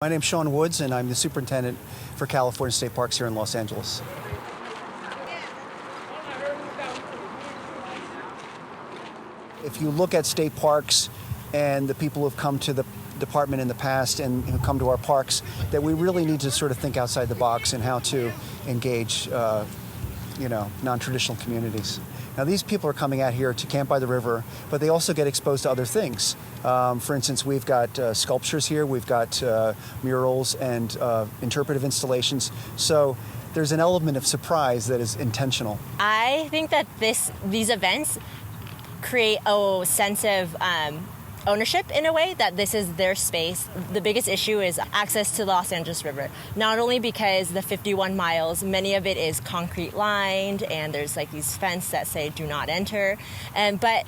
My name's Sean Woods, and I'm the superintendent for California State Parks here in Los Angeles. If you look at state parks and the people who have come to the department in the past and who come to our parks, that we really need to sort of think outside the box and how to engage, non-traditional communities. Now, these people are coming out here to camp by the river, but they also get exposed to other things. For instance, we've got sculptures here, we've got murals and interpretive installations. So there's an element of surprise that is intentional. I think that these events create a sense of ownership in a way, that this is their space. The biggest issue is access to the Los Angeles River, not only because the 51 miles, many of it is concrete lined and there's like these fences that say do not enter, but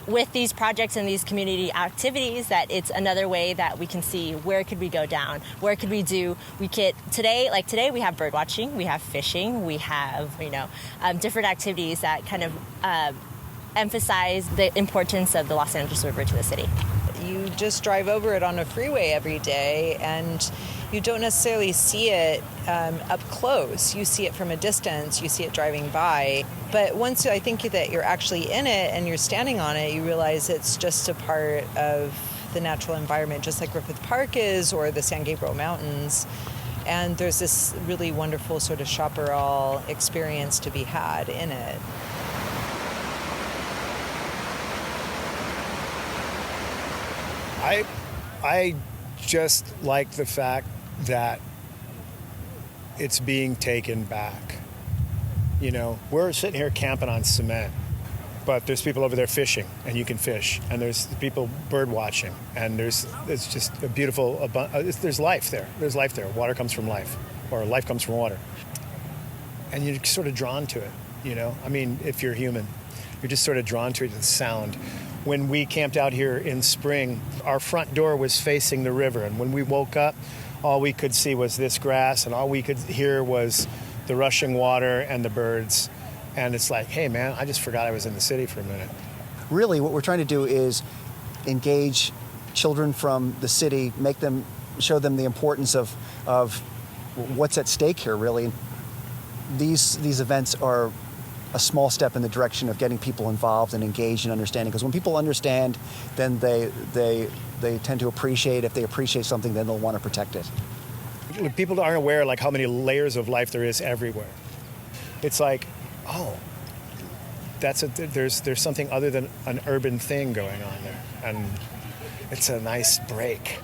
with these projects and these community activities, that it's another way that we can see where could we go down, where could we do, today we have bird watching, we have fishing, we have, different activities that kind of emphasize the importance of the Los Angeles River to the city. You just drive over it on a freeway every day and you don't necessarily see it up close. You see it from a distance, you see it driving by. But once I think that you're actually in it and you're standing on it, you realize it's just a part of the natural environment, just like Griffith Park is or the San Gabriel Mountains. And there's this really wonderful sort of chaparral experience to be had in it. I just like the fact that it's being taken back. We're sitting here camping on cement, but there's people over there fishing, and you can fish, and there's people bird watching, and it's just a beautiful, there's life there. There's life there. Water comes from life, or life comes from water. And you're sort of drawn to it, if you're human, you're just sort of drawn to it, the sound. When we camped out here in spring, our front door was facing the river. And when we woke up, all we could see was this grass, and all we could hear was the rushing water and the birds. And it's like, hey, man, I just forgot I was in the city for a minute. Really, what we're trying to do is engage children from the city, show them the importance of what's at stake here, really. These events are a small step in the direction of getting people involved and engaged and understanding. Because when people understand, then they tend to appreciate. If they appreciate something, then they'll want to protect it. People aren't aware how many layers of life there is everywhere. It's like, oh, there's something other than an urban thing going on there, and it's a nice break.